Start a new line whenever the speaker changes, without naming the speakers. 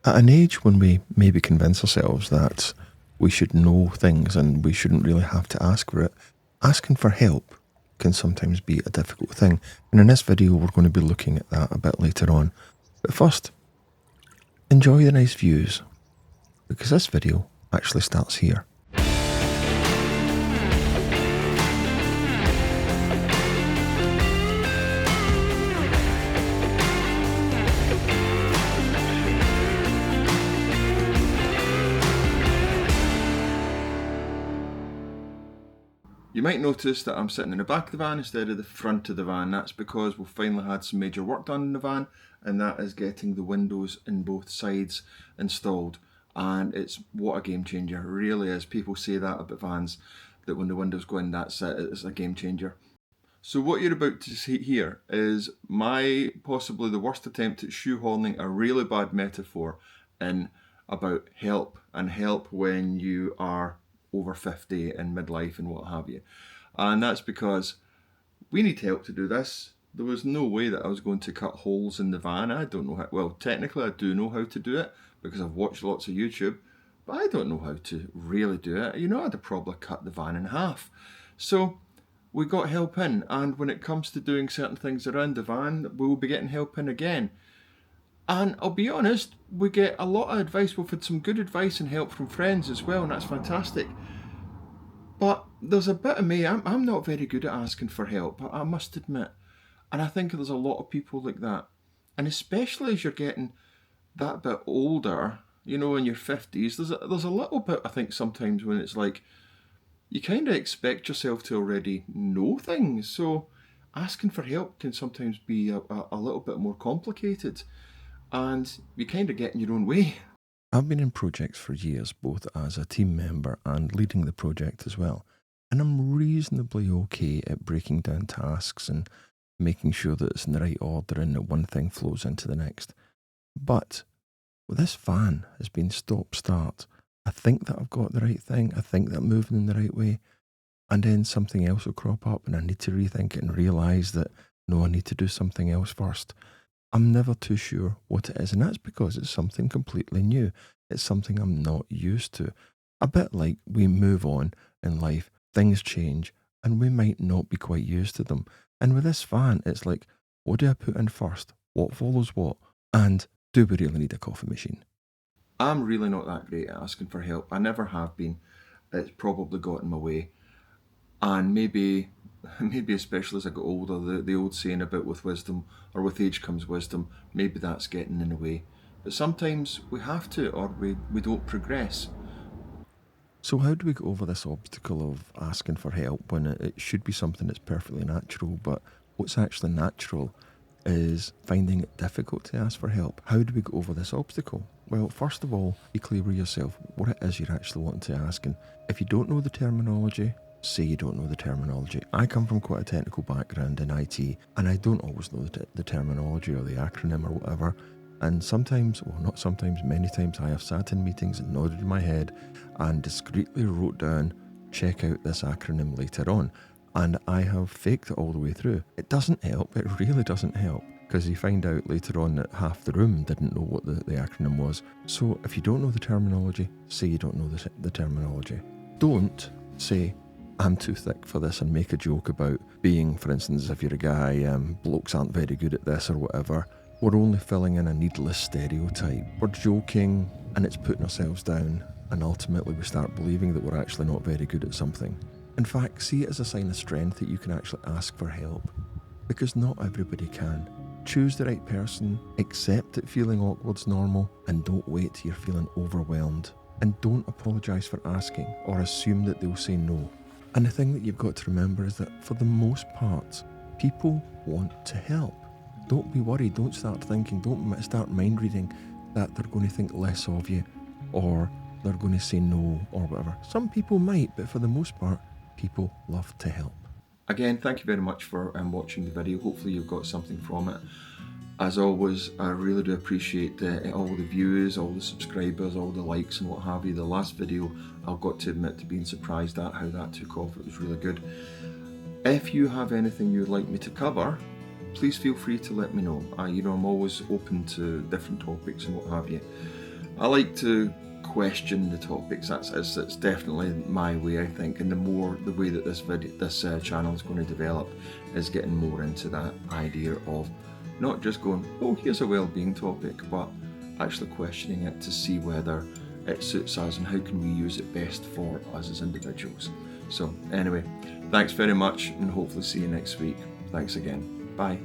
At an age when we maybe convince ourselves that we should know things and we shouldn't really have to ask for it, asking for help can sometimes be a difficult thing. And in this video, we're going to be looking at that a bit later on. But first, enjoy the nice views, because this video actually starts here. You might notice that I'm sitting in the back of the van instead of the front of the van. That's because we've finally had some major work done in the van, and that is getting the windows in both sides installed. And it's what a game changer, it really is. People say that about vans, that when the windows go in, that's it, it's a game changer. So what you're about to see here is my possibly the worst attempt at shoehorning a really bad metaphor in about help, and help when you are over 50 in midlife and what have you. And that's because we need help to do this. There was no way that I was going to cut holes in the van. I don't know how, well, technically I do know how to do it because I've watched lots of YouTube, but I don't know how to really do it. You know, I'd have probably cut the van in half. So we got help in, and when it comes to doing certain things around the van, we will be getting help in again. And I'll be honest, we get a lot of advice. We've had some good advice and help from friends as well, and that's fantastic. But there's a bit of me, I'm not very good at asking for help, I must admit. And I think there's a lot of people like that. And especially as you're getting that bit older, you know, in your 50s, there's a little bit, I think, sometimes when it's like, you kind of expect yourself to already know things. So asking for help can sometimes be a little bit more complicated, and you kind of get in your own way. I've been in projects for years, both as a team member and leading the project as well. And I'm reasonably okay at breaking down tasks and making sure that it's in the right order and that one thing flows into the next. But this van has been stop-start. I think that I've got the right thing. I think that I'm moving in the right way. And then something else will crop up and I need to rethink it and realise that, no, I need to do something else first. I'm never too sure what it is, and that's because it's something completely new. It's something I'm not used to. A bit like we move on in life, things change, and we might not be quite used to them. And with this van, it's like, what do I put in first? What follows what? And do we really need a coffee machine? I'm really not that great at asking for help. I never have been. It's probably got in my way. And maybe especially as I got older, the old saying about with wisdom, or with age comes wisdom, maybe that's getting in the way. But sometimes we have to, or we don't progress. So how do we get over this obstacle of asking for help when it should be something that's perfectly natural, but what's actually natural is finding it difficult to ask for help? How do we get over this obstacle? Well, first of all, be clear with yourself what it is you're actually wanting to ask. And if you don't know the terminology, say you don't know the terminology. I come from quite a technical background in IT, and I don't always know the terminology or the acronym or whatever. And sometimes, well, not sometimes, many times I have sat in meetings and nodded my head and discreetly wrote down, check out this acronym later on. And I have faked it all the way through. It doesn't help, it really doesn't help, because you find out later on that half the room didn't know what the acronym was. So if you don't know the terminology, say you don't know the terminology. Don't say, I'm too thick for this, and make a joke about being, for instance, if you're a guy, blokes aren't very good at this or whatever. We're only filling in a needless stereotype. We're joking, and it's putting ourselves down, and ultimately we start believing that we're actually not very good at something. In fact, see it as a sign of strength that you can actually ask for help, because not everybody can. Choose the right person, accept that feeling awkward's normal, and don't wait till you're feeling overwhelmed. And don't apologise for asking or assume that they'll say no. And the thing that you've got to remember is that for the most part, people want to help. Don't be worried, don't start thinking, don't start mind reading that they're going to think less of you or they're going to say no or whatever. Some people might, but for the most part, people love to help. Again, thank you very much for watching the video. Hopefully you've got something from it. As always, I really do appreciate all the views, all the subscribers, all the likes and what have you. The last video, I've got to admit to being surprised at how that took off. It was really good. If you have anything you'd like me to cover, please feel free to let me know. I'm always open to different topics and what have you. I like to question the topics. That's definitely my way, I think. And the way that this channel is going to develop is getting more into that idea of not just going, oh, here's a well-being topic, but actually questioning it to see whether it suits us and how can we use it best for us as individuals. So anyway, thanks very much, and hopefully see you next week. Thanks again. Bye.